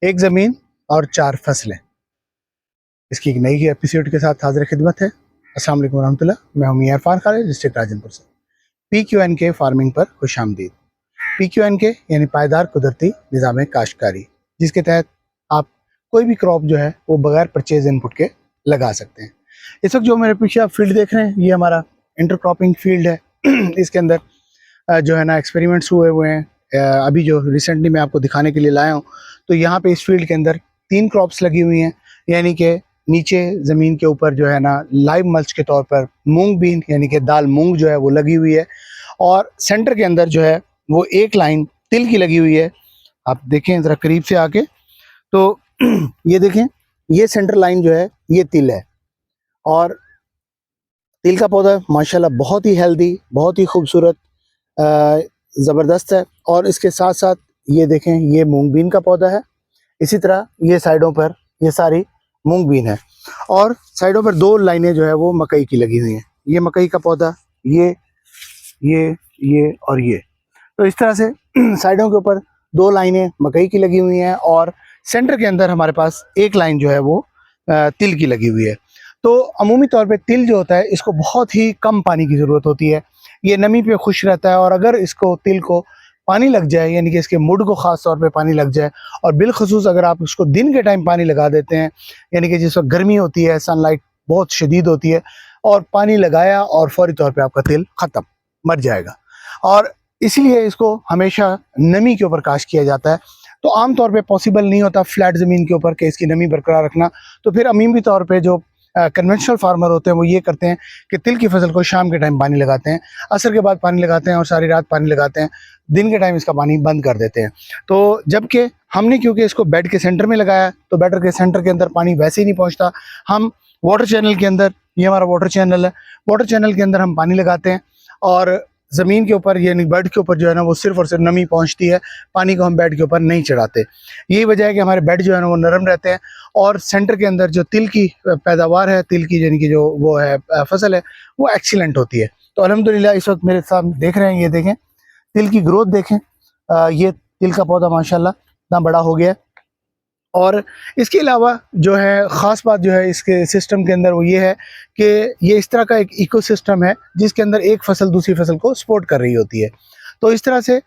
एक ज़मीन और 4 फसलें। इसकी एक नई एपिसोड के साथ हाजिर खिदमत है। अस्सलाम वालेकुम रहमतुल्लाह। मैं हूं मियां इरफान खालिद, डिस्ट्रिक्ट राजनपुर से। PQNK फार्मिंग पर खुशामदीद। PQNK यानी पायदार कुदरती निज़ाम काश्तकारी, जिसके तहत आप कोई भी क्रॉप जो है वो बगैर परचेज इनपुट के लगा सकते हैं। इस वक्त जो मेरे पीछे आप फील्ड देख रहे हैं, ये हमारा इंटरक्रॉपिंग फील्ड है। इसके अंदर जो है ना एक्सपेरिमेंट्स हुए हैं। अभी जो रिसेंटली मैं आपको दिखाने के लिए लाया हूँ, तो यहाँ पे इस फील्ड के अंदर 3 क्रॉप्स लगी हुई हैं। यानी कि नीचे ज़मीन के ऊपर जो है ना लाइव मल्च के तौर पर मूंग बीन यानी कि दाल मूंग जो है वो लगी हुई है, और सेंटर के अंदर जो है वो एक लाइन तिल की लगी हुई है। आप देखें ज़रा करीब से आके, तो ये देखें, ये सेंटर लाइन जो है ये तिल है, और तिल का पौधा माशाल्लाह बहुत ही हेल्दी, बहुत ही खूबसूरत, ज़बरदस्त है। और इसके साथ साथ ये देखें, ये मूंग बीन का पौधा है। इसी तरह ये साइडों पर ये सारी मूंग बीन है, और साइडों पर 2 लाइनें जो है वो मकई की लगी हुई हैं। ये मकई का पौधा, ये और ये। तो इस तरह से साइडों के ऊपर 2 लाइनें मकई की लगी हुई हैं, और सेंटर के अंदर हमारे पास एक लाइन जो है वो तिल की लगी हुई है। तो अमूमी तौर पे तिल जो होता है, इसको बहुत ही कम पानी की ज़रूरत होती है। ये नमी पे खुश रहता है, और अगर इसको तिल को पानी लग जाए, यानी कि इसके मुड को ख़ास तौर पे पानी लग जाए, और बिलखसूस अगर आप उसको दिन के टाइम पानी लगा देते हैं, यानी कि जिस वक्त गर्मी होती है, सनलाइट बहुत शदीद होती है, और पानी लगाया और फौरी तौर पे आपका तिल ख़त्म, मर जाएगा। और इसीलिए इसको हमेशा नमी के ऊपर काश्त किया जाता है। तो आम तौर पे पॉसिबल नहीं होता फ्लैट ज़मीन के ऊपर कि इसकी नमी बरकरार रखना। तो फिर अमीमी तौर पे जो कन्वेंशनल फार्मर होते हैं वो ये करते हैं कि तिल की फसल को शाम के टाइम पानी लगाते हैं, असर के बाद पानी लगाते हैं, और सारी रात पानी लगाते हैं। दिन के टाइम इसका पानी बंद कर देते हैं। तो जबकि हमने क्योंकि इसको बेड के सेंटर में लगाया, तो बेड के सेंटर के अंदर पानी वैसे ही नहीं पहुँचता। हम वाटर चैनल के अंदर, ये हमारा वाटर चैनल है, वाटर चैनल के अंदर हम पानी लगाते हैं, और ज़मीन के ऊपर यानी बेड के ऊपर जो है ना वो सिर्फ और सिर्फ नमी पहुंचती है। पानी को हम बेड के ऊपर नहीं चढ़ाते। यही वजह है कि हमारे बेड जो है ना वो नरम रहते हैं, और सेंटर के अंदर जो तिल की पैदावार है, तिल की यानी कि जो वो है फसल है, वो एक्सीलेंट होती है। तो अल्हम्दुलिल्लाह इस वक्त मेरे सामने देख रहे हैं, ये देखें तिल की ग्रोथ देखें। ये तिल का पौधा माशाल्लाह इतना बड़ा हो गया है। और इसके अलावा जो है ख़ास बात जो है इसके सिस्टम के अंदर वो ये है कि ये इस तरह का एक इकोसिस्टम है जिसके अंदर एक फसल दूसरी फसल को सपोर्ट कर रही होती है। तो इस तरह से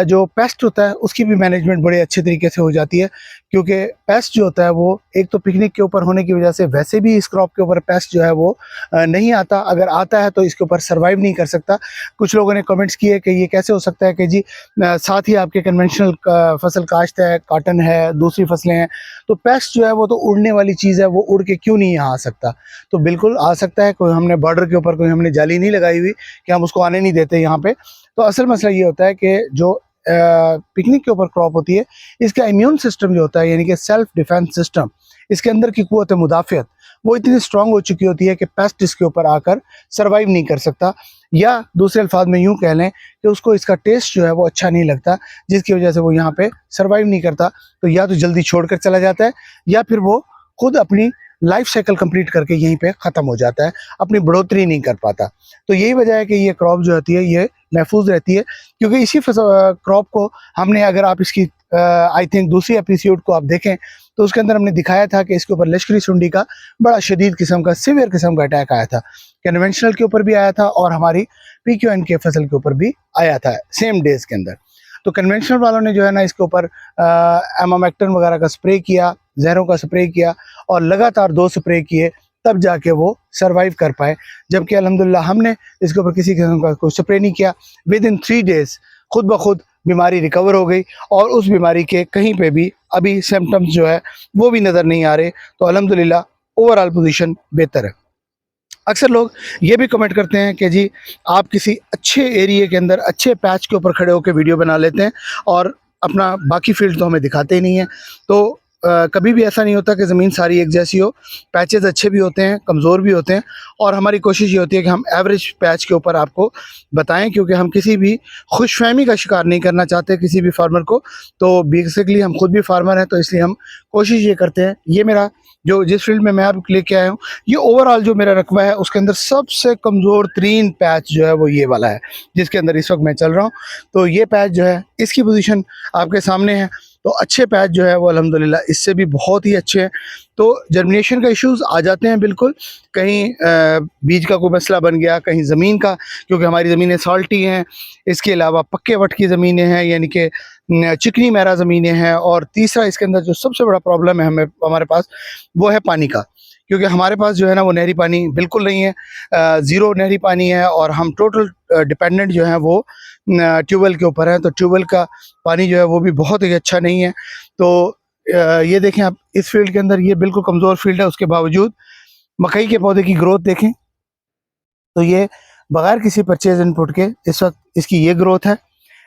जो पेस्ट होता है उसकी भी मैनेजमेंट बड़े अच्छे तरीके से हो जाती है, क्योंकि पेस्ट जो होता है वो एक तो पिकनिक के ऊपर होने की वजह से वैसे भी इस क्रॉप के ऊपर पेस्ट जो है वो नहीं आता। अगर आता है तो इसके ऊपर सर्वाइव नहीं कर सकता। कुछ लोगों ने कमेंट्स किए कि ये कैसे हो सकता है कि जी साथ ही आपके कन्वेंशनल फसल काश्त है, कॉटन है, दूसरी फसलें हैं, तो पेस्ट जो है वो तो उड़ने वाली चीज़ है, वो उड़ के क्यों नहीं यहाँ आ सकता? तो बिल्कुल आ सकता है। कोई हमने बॉर्डर के ऊपर कोई हमने जाली नहीं लगाई हुई कि हम उसको आने नहीं देते यहाँ पे। तो असल मसला ये होता है कि जो पिकनिक के ऊपर क्रॉप होती है, इसका इम्यून सिस्टम जो होता है, यानी कि सेल्फ डिफेंस सिस्टम, इसके अंदर की कुव्वत मुदाफ़ियत वो इतनी स्ट्रांग हो चुकी होती है कि पेस्ट इसके ऊपर आकर सर्वाइव नहीं कर सकता। या दूसरे अल्फाज में यूँ कह लें कि उसको इसका टेस्ट जो है वो अच्छा नहीं लगता, जिसकी वजह से वो यहाँ पे सर्वाइव नहीं करता। तो या तो जल्दी छोड़कर चला जाता है, या फिर वो खुद अपनी लाइफ साइकिल कंप्लीट करके यहीं पे ख़त्म हो जाता है, अपनी बढ़ोतरी नहीं कर पाता। तो यही वजह है कि ये क्रॉप जो होती है ये महफूज रहती है, क्योंकि इसी क्रॉप को हमने, अगर आप इसकी आई थिंक दूसरी एपिसोड को आप देखें, तो उसके अंदर हमने दिखाया था कि इसके ऊपर लश्करी सुंडी का बड़ा शदीद किस्म का, सीवियर किस्म का अटैक आया था। कन्वेंशनल के ऊपर भी आया था, और हमारी PQNK फसल के ऊपर भी आया था सेम डेज के अंदर। तो कन्वेंशनल वालों ने जो है ना इसके ऊपर एमामेक्टिन वगैरह का स्प्रे किया, जहरों का स्प्रे किया, और लगातार 2 स्प्रे किए, तब जाके वो सरवाइव कर पाए। जबकि अल्हम्दुलिल्लाह हमने इसके ऊपर किसी किस्म का कोई स्प्रे नहीं किया। विद इन 3 डेज़ खुद ब खुद बीमारी रिकवर हो गई, और उस बीमारी के कहीं पे भी अभी सिम्टम्स जो है वो भी नज़र नहीं आ रहे। तो अल्हम्दुलिल्लाह ओवरऑल पोजीशन बेहतर है। अक्सर लोग ये भी कमेंट करते हैं कि जी आप किसी अच्छे एरिया के अंदर अच्छे पैच के ऊपर खड़े होकर वीडियो बना लेते हैं, और अपना बाकी फील्ड तो हमें दिखाते ही नहीं है। तो कभी भी ऐसा नहीं होता कि ज़मीन सारी एक जैसी हो। पैचेस अच्छे भी होते हैं, कमज़ोर भी होते हैं, और हमारी कोशिश ये होती है कि हम एवरेज पैच के ऊपर आपको बताएं, क्योंकि हम किसी भी खुशफहमी का शिकार नहीं करना चाहते किसी भी फार्मर को। तो बेसिकली हम खुद भी फार्मर हैं, तो इसलिए हम कोशिश ये करते हैं। ये मेरा जो जिस फील्ड में मैं अब लेके आया हूँ, ये ओवरऑल जो मेरा रकबा है उसके अंदर सबसे कमज़ोर तरीन पैच जो है वो ये वाला है, जिसके अंदर इस वक्त मैं चल रहा हूँ। तो ये पैच जो है इसकी पोजीशन आपके सामने है। तो अच्छे पैच जो है वो अल्हम्दुलिल्लाह इससे भी बहुत ही अच्छे हैं। तो जर्मिनेशन का इश्यूज़ आ जाते हैं बिल्कुल, कहीं बीज का कोई मसला बन गया, कहीं ज़मीन का, क्योंकि हमारी ज़मीनें साल्टी हैं, इसके अलावा पक्के वट की ज़मीनें हैं, यानी कि चिकनी मैरा ज़मीनें हैं, और तीसरा इसके अंदर जो सबसे बड़ा प्रॉब्लम है हमारे पास, वो है पानी का, क्योंकि हमारे पास जो है ना वो नहरी पानी बिल्कुल नहीं है, ज़ीरो नहरी पानी है, और हम टोटल डिपेंडेंट जो है वो ट्यूबवेल के ऊपर है। तो ट्यूबवेल का पानी जो है वो भी बहुत ही अच्छा नहीं है। तो ये देखें आप, इस फील्ड के अंदर ये बिल्कुल कमज़ोर फील्ड है, उसके बावजूद मकई के पौधे की ग्रोथ देखें, तो ये बगैर किसी परचेज इनपुट के इस वक्त इसकी ये ग्रोथ है।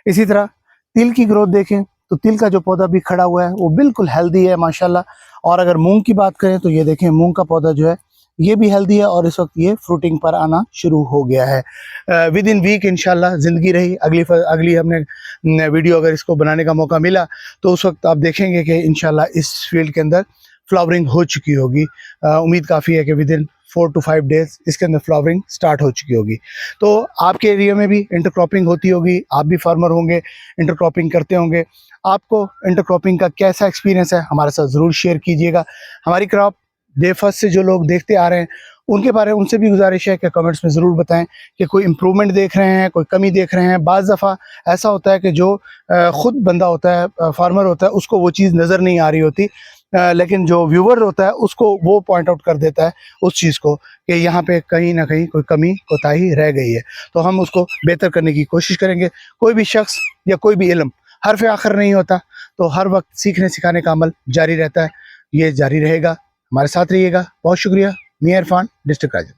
इसी तरह तिल की ग्रोथ देखें, तो तिल का जो पौधा भी खड़ा हुआ है वो बिल्कुल हेल्दी है माशाल्लाह। और अगर मूंग की बात करें तो ये देखें, मूंग का पौधा जो है ये भी हेल्दी है, और इस वक्त ये फ्रूटिंग पर आना शुरू हो गया है। विद इन वीक इंशाल्लाह ज़िंदगी रही, अगली हमने वीडियो अगर इसको बनाने का मौका मिला तो उस वक्त आप देखेंगे कि इंशाल्लाह इस फील्ड के अंदर फ्लावरिंग हो चुकी होगी। उम्मीद काफ़ी है कि विद इन 4 to 5 डेज इसके अंदर फ्लावरिंग स्टार्ट हो चुकी होगी। तो आपके एरिया में भी इंटरक्रॉपिंग होती होगी, आप भी फार्मर होंगे, इंटरक्रॉपिंग करते होंगे, आपको इंटरक्रॉपिंग का कैसा एक्सपीरियंस है हमारे साथ ज़रूर शेयर कीजिएगा। हमारी क्रॉप डे फर्स्ट से जो लोग देखते आ रहे हैं उनके बारे में उनसे भी गुजारिश है कि कमेंट्स में ज़रूर बताएं कि कोई इम्प्रूवमेंट देख रहे हैं, कोई कमी देख रहे हैं। बाज़ दफ़ा ऐसा होता है कि जो ख़ुद बंदा होता है, फार्मर होता है, उसको वो चीज़ नज़र नहीं आ रही होती, लेकिन जो व्यूवर होता है उसको वो पॉइंट आउट कर देता है उस चीज़ को कि यहाँ पे कहीं ना कहीं कोई कमी कोताही रह गई है। तो हम उसको बेहतर करने की कोशिश करेंगे। कोई भी शख्स या कोई भी इल्म हर्फ आखिर नहीं होता, तो हर वक्त सीखने सिखाने का अमल जारी रहता है, ये जारी रहेगा। हमारे साथ रहिएगा। बहुत शुक्रिया। मियां इरफान, डिस्ट्रिक्ट राजौरी।